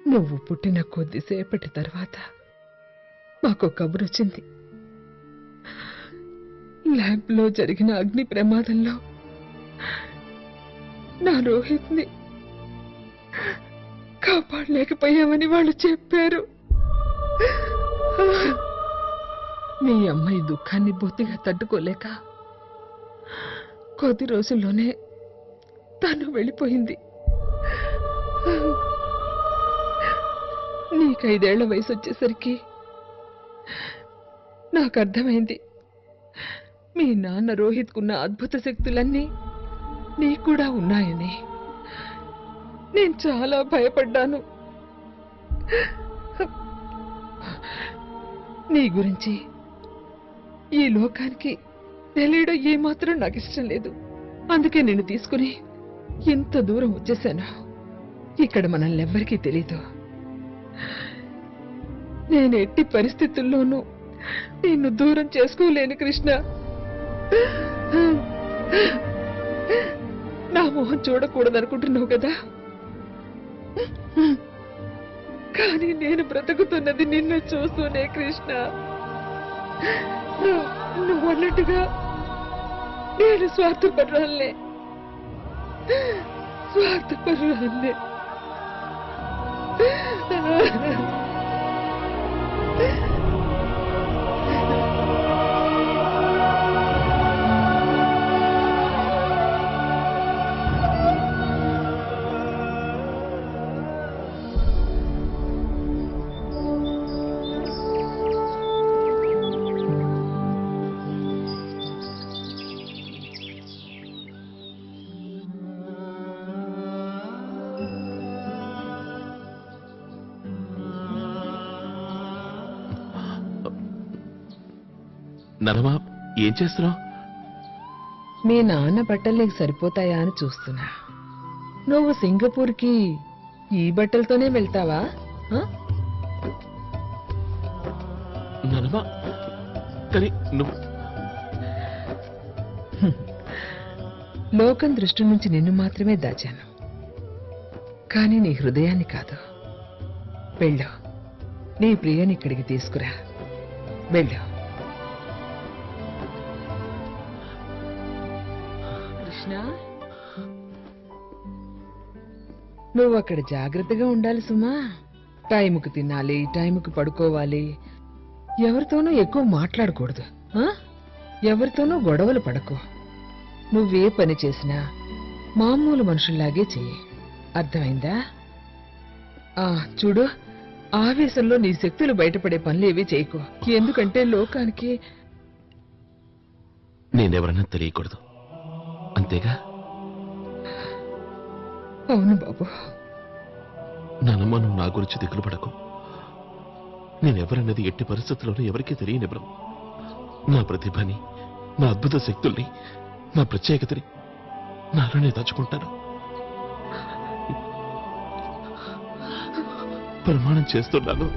నువ్వు పుట్టిన కొద్దిసేపటి తర్వాత మాకు కబురొచ్చింది. ల్యాబ్లో జరిగిన అగ్ని ప్రమాదంలో నా రోహిత్ని కాపాడలేకపోయామని వాళ్ళు చెప్పారు. మీ అమ్మాయి దుఃఖాన్ని బొత్తిగా తట్టుకోలేక కొద్ది రోజుల్లోనే తను వెళ్ళిపోయింది. నీకు 5 ఏళ్ల వయసు వచ్చేసరికి నాకు అర్థమైంది, మీ నాన్న రోహిత్కున్న అద్భుత శక్తులన్నీ నీకు కూడా ఉన్నాయని. నేను చాలా భయపడ్డాను. నీ గురించి ఈ లోకానికి తెలియడం ఏమాత్రం నాకు ఇష్టం లేదు. అందుకే నిన్ను తీసుకుని ఇంత దూరం వచ్చేసాను. ఇక్కడ మనల్ని ఎవ్వరికీ తెలీదు. నేను ఎట్టి పరిస్థితుల్లోనూ నిన్ను దూరం చేసుకోలేను కృష్ణ. నా మొహం చూడకూడదనుకుంటున్నావు కదా, కానీ నేను బ్రతుకుతున్నది నిన్ను చూస్తూనే కృష్ణ. నువ్వు అన్నట్టుగా నేను స్వార్థపరురాలే. నరమా, ఏం చేస్తున్నావు? మీ నాన్న బట్టలు నీకు సరిపోతాయా అని చూస్తున్నా. నువ్వు సింగపూర్కి ఈ బట్టలతోనే వెళ్తావా? నరమా, కానీ నువ్వు లోకం దృష్టి నుంచి నిన్ను మాత్రమే దాచాను, కానీ నీ హృదయాన్ని కాదు. వెళ్ళు, నీ ప్రియని ఇక్కడికి తీసుకురా. వెళ్ళు. కృష్ణ, నువ్వు అక్కడ జాగ్రత్తగా ఉండాలి సుమా. టైంకు తినాలి, టైంకు పడుకోవాలి. ఎవరితోనూ ఎక్కువ మాట్లాడకూడదు. ఎవరితోనూ గొడవలు పడకు. నువ్వే పని చేసినా మామూలు మనుషుల్లాగే చెయ్యి. అర్థమైందా? చూడు, ఆవేశంలో నీ శక్తులు బయటపడే పనులేవి చేయకు. ఎందుకంటే లోకానికి నేనెవరన్నా తెలియకూడదు, అంతేగా? అవును బాబు. నానమ్మ, నువ్వు నా గురించి దిగులు పడకు. నేనెవరన్నది ఎట్టి పరిస్థితుల్లోనూ ఎవరికీ తెలియనివ్వను. నా ప్రతిభని, నా అద్భుత శక్తుల్ని, నా ప్రత్యేకతని నాలోనే దాచుకుంటాను. ప్రమాణం చేస్తున్నాను.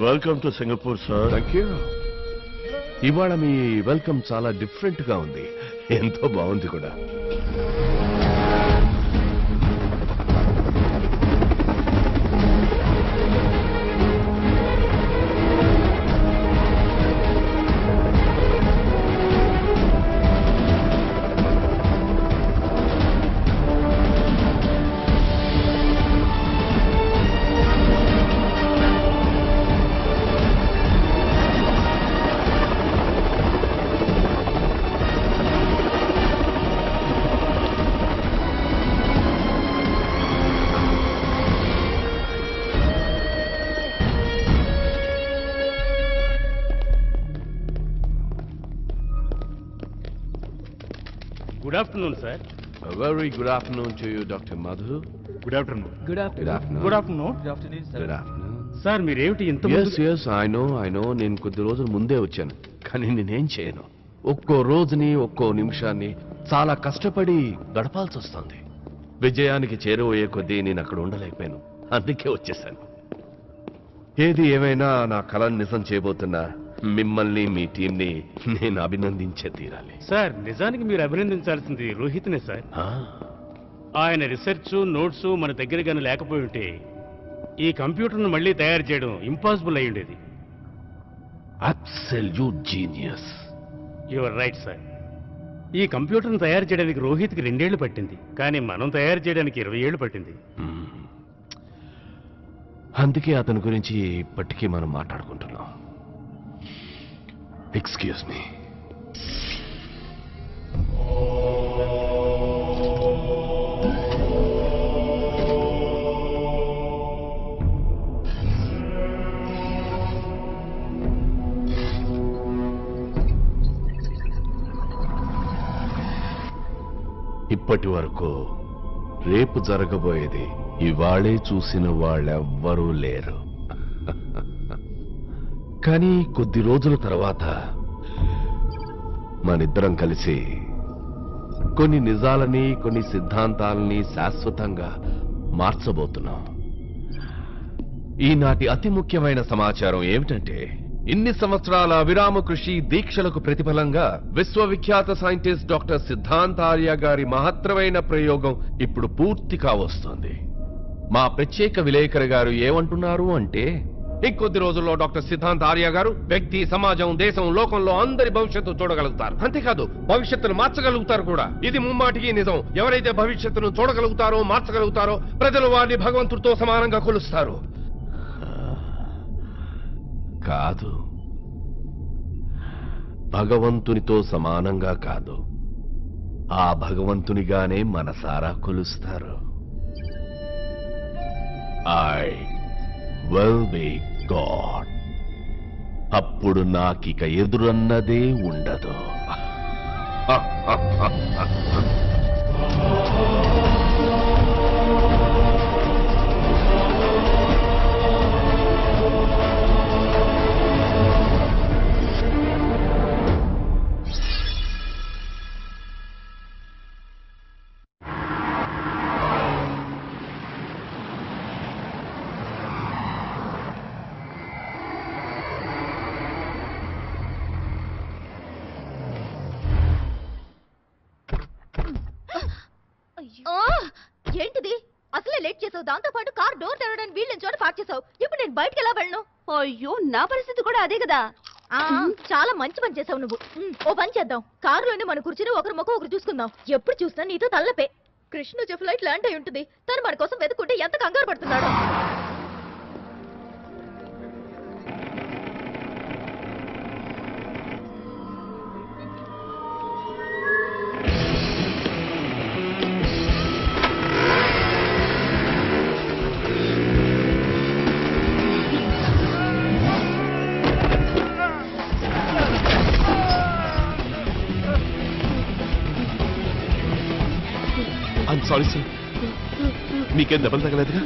Welcome to Singapore sir. Thank you. ఇవాళ మీ వెల్కమ్ చాలా డిఫరెంట్ గా ఉంది. ఎంతో బాగుంది కూడా. Good afternoon sir. A very good afternoon to you, Dr. Madhu. Good afternoon. Good afternoon. Good afternoon. Good afternoon. Sir మీరేమిటి ఇంత ఎస్ ఐ నో నేను కొద్ది రోజుల ముందే వచ్చాను, కానీ నేనేం చేయను. ఒక్కో రోజుని ఒక్కో నిమిషాన్ని చాలా కష్టపడి గడపాల్సి వస్తుంది. విజయానికి చేరువయ్యే కొద్దీ నేను అక్కడ ఉండలేకపోయాను, అందుకే వచ్చేసాను. ఏది ఏమైనా నా కళను నిజం చేయబోతున్నా మిమ్మల్ని మీ టీంని నేను అభినందించే తీరాలి. సార్ నిజానికి మీరు అభినందించాల్సింది రోహిత్నే సార్. ఆయన రీసెర్చ్ నోట్స్ మన దగ్గర కానీ లేకపోయి ఉంటే ఈ కంప్యూటర్ను మళ్ళీ తయారు చేయడం ఇంపాసిబుల్ అయి ఉండేది. Absolute genius. Your right sir. ఈ కంప్యూటర్ను తయారు చేయడానికి రోహిత్కి 2 ఏళ్లు పట్టింది, కానీ మనం తయారు చేయడానికి 20 ఏళ్లు పట్టింది. అందుకే అతని గురించి ఇప్పటికీ మనం మాట్లాడుకుంటున్నాం. Excuse me. ఇప్పటి వరకు రేపు జరగబోయేది ఇవాళే చూసిన వాళ్ళెవ్వరూ లేరు. కానీ కొద్ది రోజుల తర్వాత మనిద్దరం కలిసి కొన్ని నిజాలని కొన్ని సిద్ధాంతాలని శాశ్వతంగా మార్చబోతున్నాం. ఈనాటి అతి ముఖ్యమైన సమాచారం ఏమిటంటే, ఇన్ని సంవత్సరాల విరామ కృషి దీక్షలకు ప్రతిఫలంగా విశ్వవిఖ్యాత సైంటిస్ట్ డాక్టర్ సిద్ధాంత్ ఆర్య గారి మహత్తరమైన ప్రయోగం ఇప్పుడు పూర్తి కావస్తోంది. మా ప్రత్యేక విలేకరి గారు ఏమంటున్నారు అంటే, ఇంకొద్ది రోజుల్లో డాక్టర్ సిద్ధాంత్ ఆర్య గారు వ్యక్తి, సమాజం, దేశం, లోకంలో అందరి భవిష్యత్తు చూడగలుగుతారు. అంతేకాదు భవిష్యత్తును మార్చగలుగుతారు కూడా. ఇది ముమ్మాటికి నిజం. ఎవరైతే భవిష్యత్తును చూడగలుగుతారో, మార్చగలుగుతారో, ప్రజలు వారిని భగవంతుడితో సమానంగా కొలుస్తారు. కాదు, భగవంతునితో సమానంగా కాదు, ఆ భగవంతునిగానే మనసారా కొలుస్తారు. I will be God. అప్పుడు నాకిక ఎదురన్నదే ఉండదు. ఏంటిది? అసలే లేట్ చేసావు, దాంతో పాటు కార్ డోర్ తెరవడానికి వీళ్ళని చోట పార్క్ చేసావు. ఇప్పుడు నేను బయటకు ఎలా వెళ్ళను? అయ్యో, నా పరిస్థితి కూడా అదే కదా. చాలా మంచి పని చేసావు నువ్వు. ఓ పని చేద్దాం, కారులోనే మన కూర్చుని ఒకరి ముఖం ఒకరు చూసుకుందాం. ఎప్పుడు చూసినా నీతో తల్లపే. కృష్ణ చెఫ్ లైట్ ల్యాండ్ అయి ఉంటుంది. తను మన కోసం వెతుకుంటే ఎంత కంగారు పడుతున్నాడు. ఐమ్ సారీ సార్, మీకేం దెబ్బలు తగలేదుగా?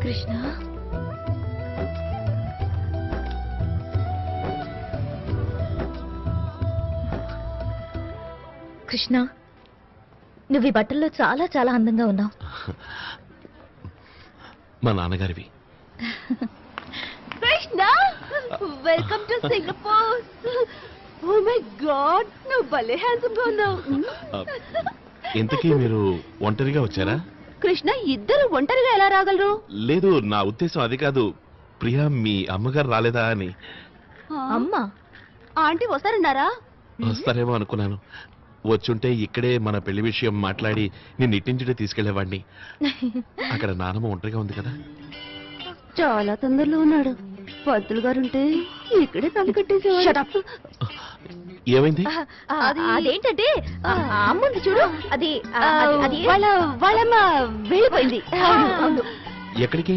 కృష్ణ, కృష్ణ, నువ్వు ఈ బట్టల్లో చాలా చాలా అందంగా ఉన్నావు. మా నాన్నగారివి. Krishna, welcome to Singapore. Oh my god, నువ్వు భలే హ్యాండ్సమ్ గా ఉన్నావు. ఇంతకీ మీరు ఒంటరిగా వచ్చారా? కృష్ణ, ఇద్దరు ఒంటరిగా ఎలా రాగలరు? లేదు, నా ఉద్దేశం అది కాదు. ప్రియా, మీ అమ్మగారు రాలేదా అని. అమ్మా, ఆంటీ వస్తారన్నారా? వస్తారేమో అనుకున్నాను. వచ్చుంటే ఇక్కడే మన పెళ్లి విషయం మాట్లాడి నేను ఇట్టించుంటే తీసుకెళ్లేవాడిని. అక్కడ నానమ్మ ఒంటరిగా ఉంది కదా. చాలా తొందరలో ఉన్నాడు. పంతులు గారుంటే ఇక్కడే తల కట్టేసేవాడు. ఏమైంది? అదేంటంటే అమ్ముంది చూడు, అది వాళ్ళమ్మ వెళ్ళిపోయింది. ఎక్కడికి?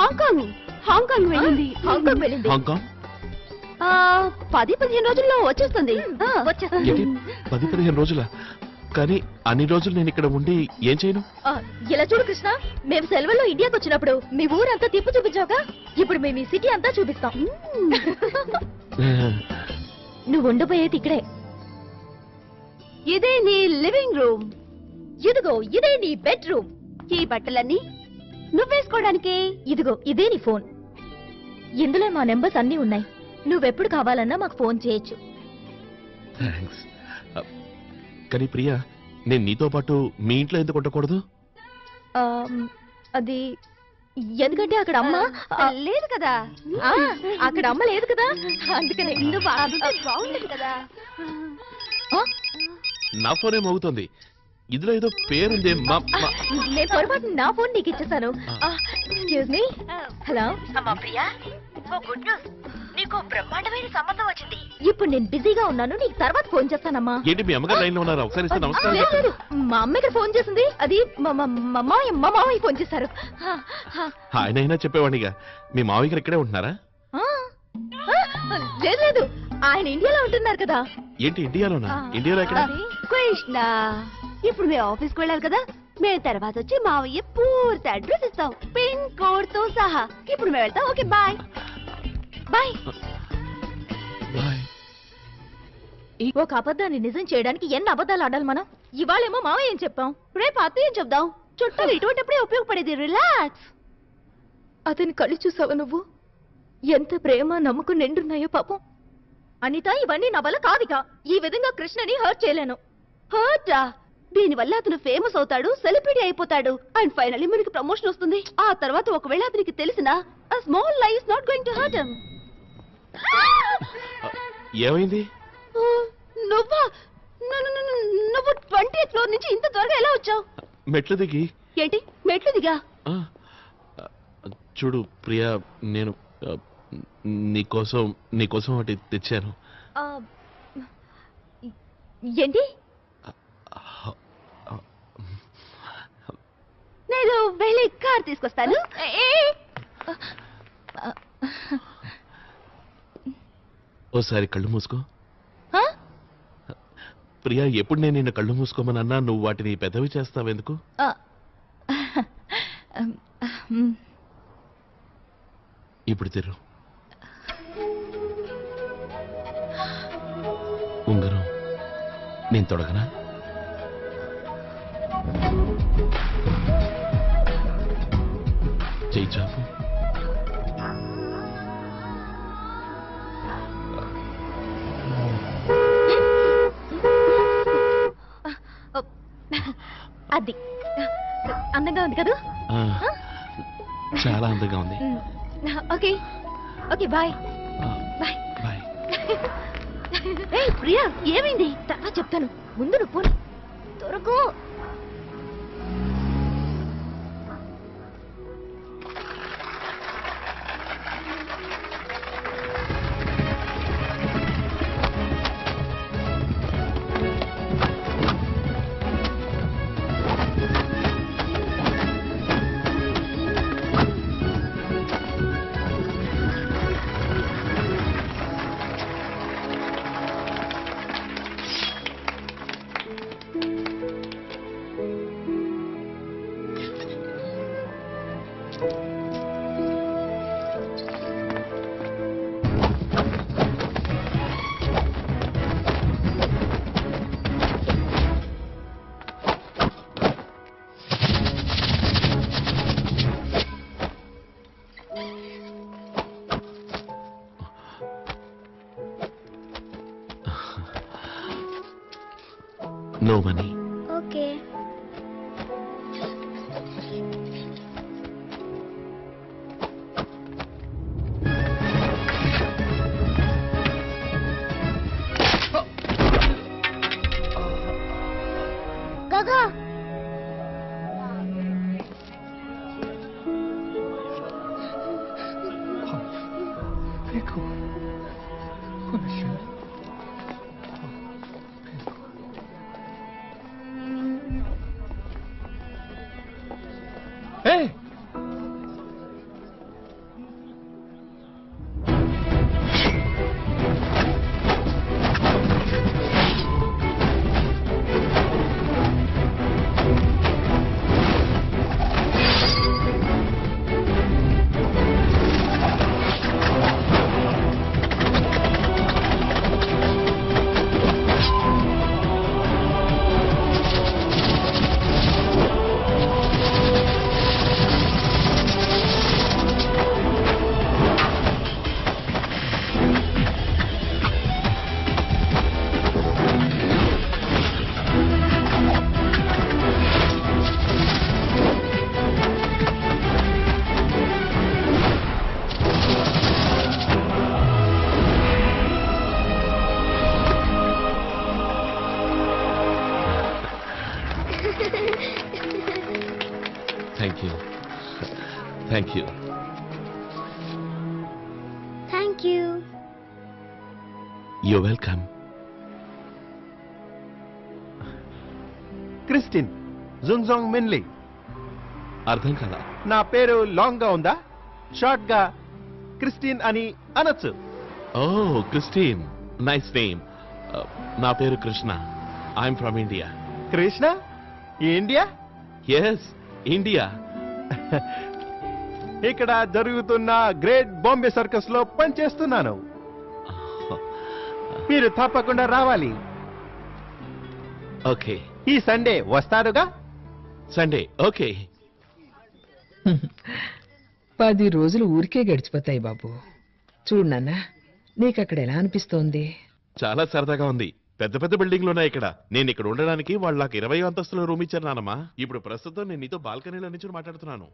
హాంకాంగ్ వెళ్ళింది. హాంకాంగ్? 10-15 రోజుల్లో వచ్చేస్తుంది. ఏంటి 10-15 రోజుల? కానీ అన్ని రోజులు నేను ఇక్కడ ఉండి ఏం చేయను? ఇలా చూడు కృష్ణ, మేము సెలవుల్లో ఇండియాకి వచ్చినప్పుడు మీ ఊరంతా తిప్పు చూపించావుగా, ఇప్పుడు మేము ఈ సిటీ అంతా చూపిస్తాం. నువ్వు ఉండబోయేది ఇక్కడే. ఇదే నీ లివింగ్ రూమ్. ఇదిగో ఇదే నీ బెడ్రూమ్. ఈ బట్టలన్నీ నువ్వేసుకోవడానికి. ఇదిగో ఇదే నీ ఫోన్. ఇందులో మా నెంబర్స్ అన్నీ ఉన్నాయి. నువ్వెప్పుడు కావాలన్నా మాకు ఫోన్ చేయొచ్చు. థ్యాంక్స్. కానీ ప్రియా, నేను నీతో పాటు మీ ఇంట్లో ఎందుకు ఉండకూడదు? అది ఎందుకంటే అక్కడ అమ్మ లేదు కదా. అక్కడ అమ్మ లేదు కదా, అందుకనే. బాగుండదు కదా. నా ఫోన్ ఏమవుతుంది? ఇందులో ఏదో పేరుంది. నేను పొరపాటు నా ఫోన్ నీకు ఇచ్చేసాను. Excuse me. Hello Priya, good news. నీకు బ్రహ్మాండమైన సంబంధం వచ్చింది. ఇప్పుడు నేను బిజీగా ఉన్నాను, నీకు తర్వాత ఫోన్ చేస్తానమ్మా. ఏంటి మీ అమ్మగారు లైన్ లో ఉన్నారు? ఒకసారి ఇస్తే నమస్కారం. లేదు, మా అమ్మ ఇక్కడ ఫోన్ చేసింది. అది మా మామయ్య ఫోన్ చేశారు. ఆయనైనా చెప్పేవాడిగా. మీ మావయ్య గారు ఇక్కడే ఉంటున్నారా? లేదు లేదు, ఆయన ఇండియాలో ఉంటున్నారు కదా. ఏంటి ఇండియాలోనా? ఇండియాలో ఎక్కడ? కృష్ణ, ఇప్పుడు మేము ఆఫీస్కి వెళ్ళాలి కదా, మేము తర్వాత వచ్చి మావయ్య పూర్తి అడ్రస్ ఇస్తాం, పిన్ కోడ్ తో సహా. ఇప్పుడు మేము వెళ్తాం. Okay, bye bye. ఒక అబద్ధాన్ని నిజం చేయడానికి ఎన్ని అబద్ధాలు ఆడాలి మనం? ఇవాళేమో మావయ్య ఏం చెప్పాం, రేపు అత్తయ్య ఏం చెప్దాం. చుట్టాలు ఇటువంటిప్పుడే ఉపయోగపడేది. రిలాక్స్. అతని కళ్ళు చూసావా నువ్వు? ఎంత ప్రేమ నమ్మకం నిండున్నాయో పాపం. అనిత, ఇవన్నీ నా వల్ల కాదిగా. ఈ విధంగా కృష్ణని హర్ట్ చేయలేను. హర్టా? దీనివల్ల అతను ఫేమస్ అవుతాడు, సెలబ్రిటీ అయిపోతాడు, అండ్ ఫైనల్లీ మనకి ప్రమోషన్ వస్తుంది. ఆ తర్వాత ఒకవేళ అతనికి తెలిసినా, a small lie is not going to hurt him. ఏమైంది? నువ్వు 20th ఫ్లోర్ నుంచి ఇంత త్వరగా ఎలా వచ్చావు? మెట్లు దిగి. ఏంటి మెట్లు దిగా? చూడు ప్రియా, నేను నీకోసం ఒకటి తెచ్చాను. ఏంటి? నేను వెళ్ళి కార్ తీసుకొస్తాను. ఓసారి కళ్ళు మూసుకో. ప్రియా, ఎప్పుడు నేను నిన్ను కళ్ళు మూసుకోమనన్నా నువ్వు వాటిని పెద్దవి చేస్తావెందుకు? ఇప్పుడు తెరు. ఉంగరం నేను తొడగనా? చెయ్యి చాపు. అది అందంగా ఉంది కదా? చాలా అందంగా ఉంది. Okay okay, bye bye bye. Priya, ఏమైంది? తర్వాత చెప్తాను, ముందు నువ్వు పోనీ. త్వరగా. No money. Okay. Gaga. Thank you thank you thank you. You welcome. Christine జుంజాంగ్ మిన్లీ. అర్థం కదా? నా పేరు లాంగ్ గా ఉందా, షార్ట్ గా క్రిస్టిన్ అని అనొచ్చు. Oh Christine, nice name. నా పేరు Krishna. I am from India. Krishna, India? Yes, India. ఇక్కడ జరుగుతున్న గ్రేట్ బాంబే సర్కస్ లో పనిచేస్తున్నాను. మీరు తప్పకుండా రావాలి. ఓకే. ఈ సండే వస్తారుగా? Sunday okay. 10 రోజులు ఊరికే గడిచిపోతాయి బాబు. చూడు నాన్న, నీకక్కడ ఎలా అనిపిస్తోంది? చాలా సరదాగా ఉంది. పెద్ద పెద్ద బిల్డింగ్లు ఉన్నాయి ఇక్కడ. నేను ఇక్కడ ఉండడానికి వాళ్ళు నాకు 20 అంతస్తుల రూమ్ ఇచ్చారు నానమ్మా. ఇప్పుడు ప్రస్తుతం నేను నీతో బాల్కనీలో నుంచి మాట్లాడుతున్నాను.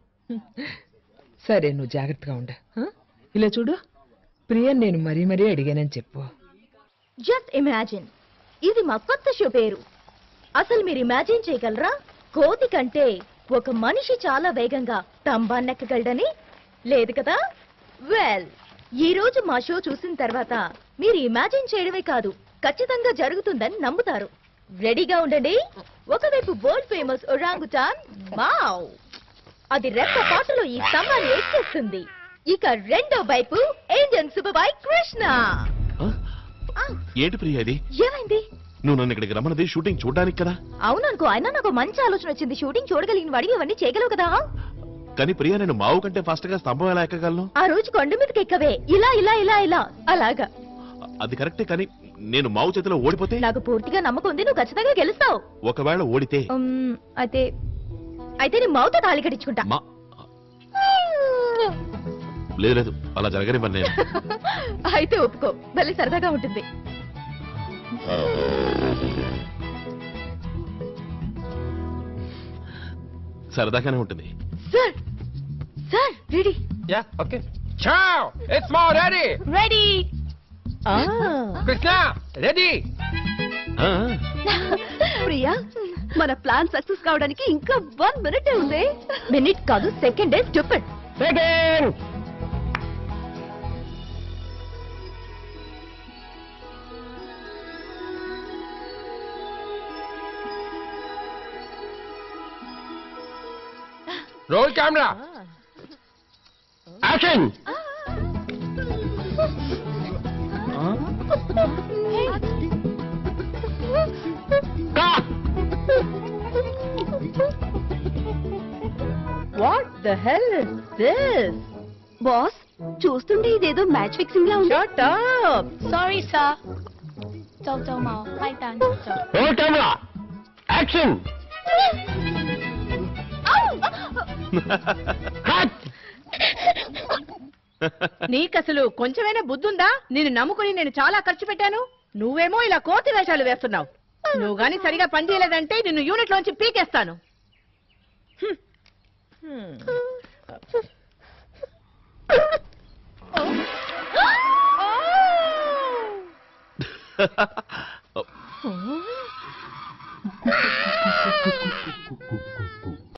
సరే, నువ్వు జాగ్రత్తగా ఉండు. ఇలా చూడు, ప్రియన్ నేను మరీ మరీ అడిగానని చెప్పు. జస్ట్ ఇమాజిన్, ఇది మా కొత్త షో పేరు. అసలు మీరు ఇమాజిన్ చేయగలరా, కోతి కంటే ఒక మనిషి చాలా వేగంగా స్తంభాన్నెక్కగలడని? లేదు కదా? వెల్, ఈ రోజు మా షో చూసిన తర్వాత మీరు ఇమాజిన్ చేయడమే కాదు, ఖచ్చితంగా జరుగుతుందని నమ్ముతారు. రెడీగా ఉండండి. ఒకవైపు వరల్డ్ ఫేమస్ ఒరాంగుటాన్ మావ్, అది రెక్క పాటలో ఈ స్తంభాన్ని ఎక్కేస్తుంది. ఇక రెండో వైపు ఇండియన్ సూపర్ బాయ్ కృష్ణ. ఏంటి ప్రియ ఇది? ఏమైంది? నువ్వు నన్ను ఇక్కడికి రమ్మన్నది షూటింగ్ చూడడానికి కదా? అవుననుకో, అయినా నాకు మంచి ఆలోచన వచ్చింది. షూటింగ్ చూడగలిగిన వాడివి ఇవన్నీ చేయగలవు కదా. కానీ ప్రియా, నేను మావు కంటే ఫాస్ట్ గా స్తంభం ఎలా ఎక్కగలను? ఆ రోజు కొండ మీదకి ఎక్కవే, ఇలా ఇలా ఇలా ఇలా అలాగా. అది కరెక్టే, కానీ నేను మావు చేతిలో ఓడిపోతే? నాకు పూర్తిగా నమ్మకం ఉంది, నువ్వు ఖచ్చితంగా గెలుస్తావు. ఒకవేళ ఓడితే? అయితే నీ మావుతో తాళి కట్టించుకుంటా. లేదు లేదు, అలా జరగనివ్వను నేను. అయితే ఒప్పుకో, భలే సరదాగా ఉంటుంది. సరదాగానే ఉంటుంది. Sir, sir ready? Yeah, okay. చావ్, ఇట్స్ మౌ ready. Ready. Krishna ready. Priya, మన ప్లాన్ సక్సెస్ కావడానికి ఇంకా 1 మినిట్ ఉంది. మినిట్ కాదు, second. Stupid. Second. Role camera, action. What the hell is this? Boss, చూస్తుంటే ఇదేదో మ్యాచ్ ఫిక్సింగ్ లా ఉంది. Shut up. Sorry, sir. 周周冇開單就。 roll camera, action. నీకసలు కొంచెమైనా బుద్ధుందా? నేను నమ్ముకుని నేను చాలా ఖర్చు పెట్టాను, నువ్వేమో ఇలా కోతి వేషాలు వేస్తున్నావు. నువ్వు గాని సరిగా పనిచేయలేదంటే నిన్ను యూనిట్ లోంచి పీకేస్తాను.